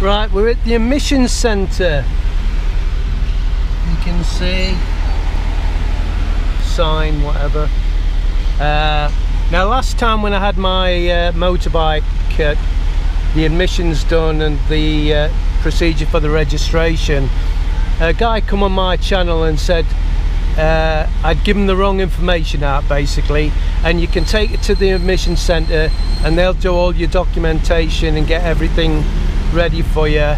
Right, we're at the emissions centre. You can see sign, whatever. Now last time when I had my motorbike, the emissions done and the procedure for the registration, a guy come on my channel and said I'd given the wrong information out basically, and you can take it to the emissions centre and they'll do all your documentation and get everything ready for you.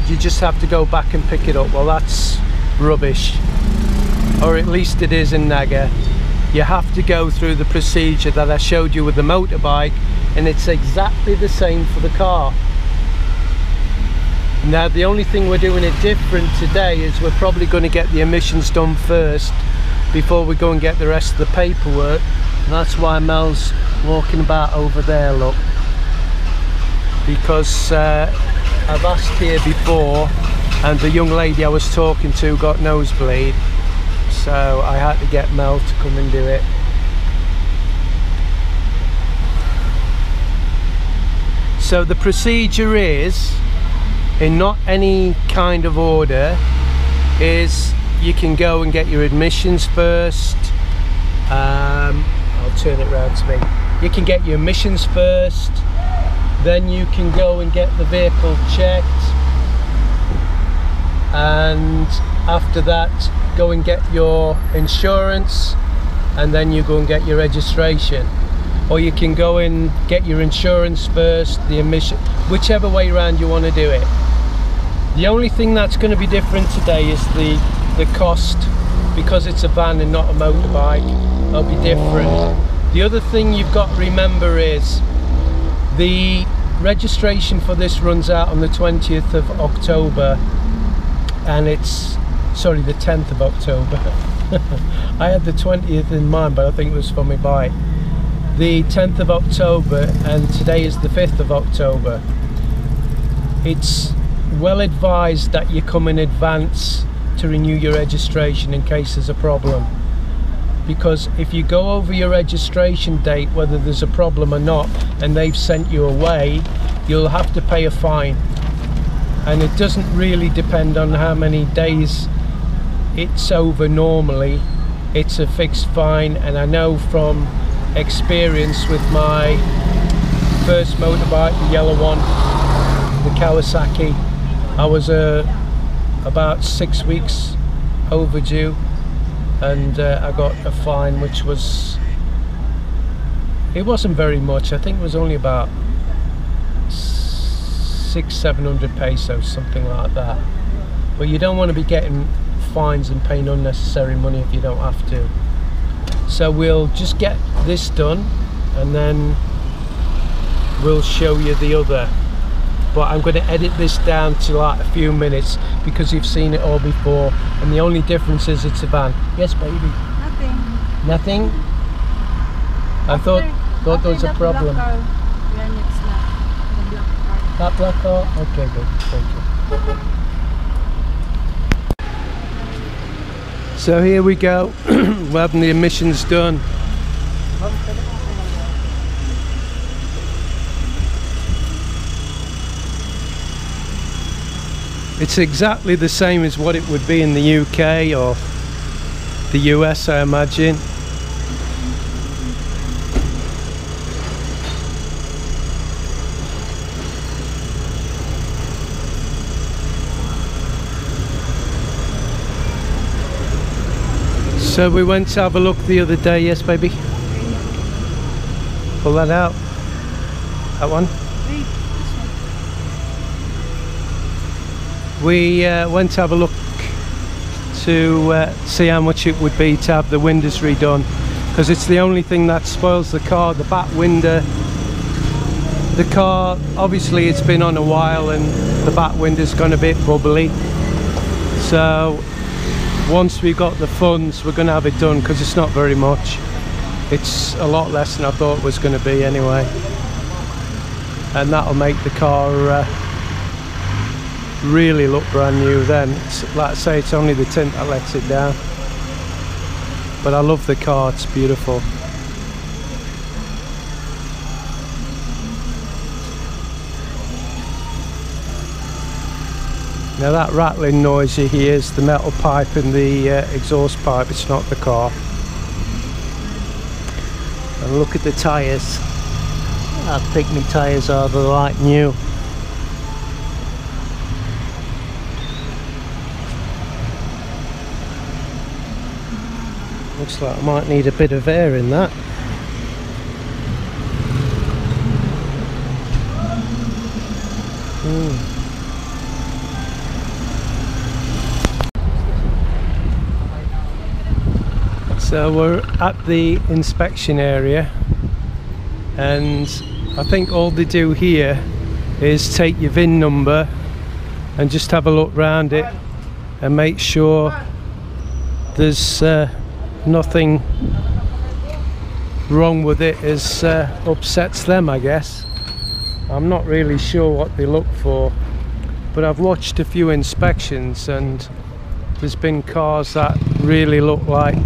You just have to go back and pick it up. Well, that's rubbish, or at least it is in Naga. You have to go through the procedure that I showed you with the motorbike, and it's exactly the same for the car. Now the only thing we're doing it different today is we're probably going to get the emissions done first before we go and get the rest of the paperwork, and that's why Mel's walking about over there, look, because I've asked here before and the young lady I was talking to got nosebleed, so I had to get Mel to come and do it. So the procedure is, in not any kind of order, is you can go and get your admissions first. I'll turn it round to me. You can get your emissions first, then you can go and get the vehicle checked, and after that go and get your insurance, and then you go and get your registration. Or you can go and get your insurance first, the emission, whichever way around you want to do it. The only thing that's going to be different today is the cost, because it's a van and not a motorbike. It'll be different. The other thing you've got to remember is the registration for this runs out on the 20th of October, and it's, sorry, the 10th of October. I had the 20th in mind, but I think it was for my bike. The 10th of October, and today is the 5th of October. It's well advised that you come in advance to renew your registration in case there's a problem, because if you go over your registration date, whether there's a problem or not, and they've sent you away, you'll have to pay a fine. And it doesn't really depend on how many days it's over. Normally it's a fixed fine, and I know from experience with my first motorbike, the yellow one, the Kawasaki, I was about 6 weeks overdue, and I got a fine which was, it wasn't very much. I think it was only about 600-700 pesos, something like that. But you don't want to be getting fines and paying unnecessary money if you don't have to. So we'll just get this done and then we'll show you the other. But I'm going to edit this down to like a few minutes because you've seen it all before, and the only difference is it's a van. Yes, baby? Nothing. Nothing? I thought there was a problem. That black car? Okay, good. Thank you. So here we go. We're having the emissions done. It's exactly the same as what it would be in the UK or the US, I imagine. So we went to have a look the other day, yes baby? Pull that out. That one? We went to have a look to see how much it would be to have the windows redone, because it's the only thing that spoils the car, the back window. The car, obviously it's been on a while and the back window's gone a bit bubbly. So once we've got the funds, we're going to have it done, because it's not very much. It's a lot less than I thought it was going to be anyway. And that'll make the car really look brand new then. It's, like I say, it's only the tint that lets it down. But I love the car, it's beautiful. Now that rattling noise you hear is the metal pipe in the exhaust pipe, it's not the car. And look at the tyres. How thick my tyres are, they're like new. Looks like I might need a bit of air in that. So we're at the inspection area, and I think all they do here is take your VIN number and just have a look round it and make sure there's nothing wrong with it as upsets them, I guess. I'm not really sure what they look for, but I've watched a few inspections and there's been cars that really look like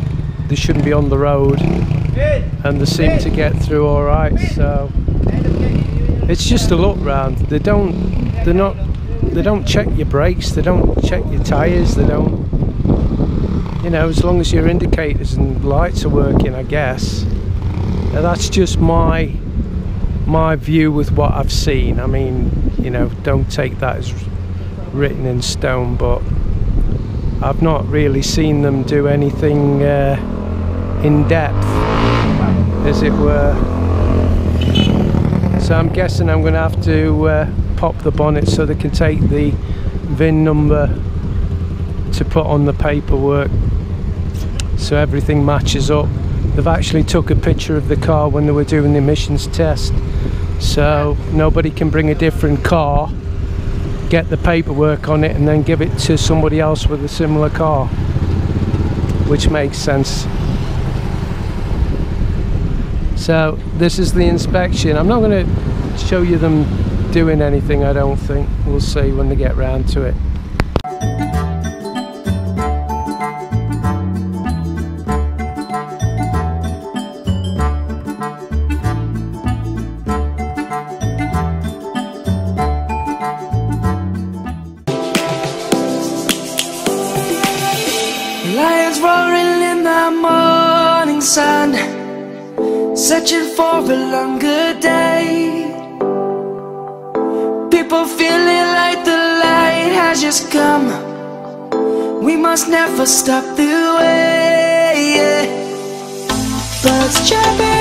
they shouldn't be on the road and they seem to get through all right. So it's just a look round. They don't check your brakes, they don't check your tires, they don't, you know, as long as your indicators and lights are working, I guess. Now that's just my view with what I've seen. I mean, you know, don't take that as written in stone, but I've not really seen them do anything in depth, as it were. So I'm guessing I'm going to have to pop the bonnet so they can take the VIN number to put on the paperwork so everything matches up. They've actually took a picture of the car when they were doing the emissions test, so nobody can bring a different car, get the paperwork on it and then give it to somebody else with a similar car, which makes sense. So this is the inspection. I'm not going to show you them doing anything, I don't think. We'll see when they get round to it. Lions roaring in the morning sun, searching for a longer day. People feeling like the light has just come. We must never stop the way. Birds chirping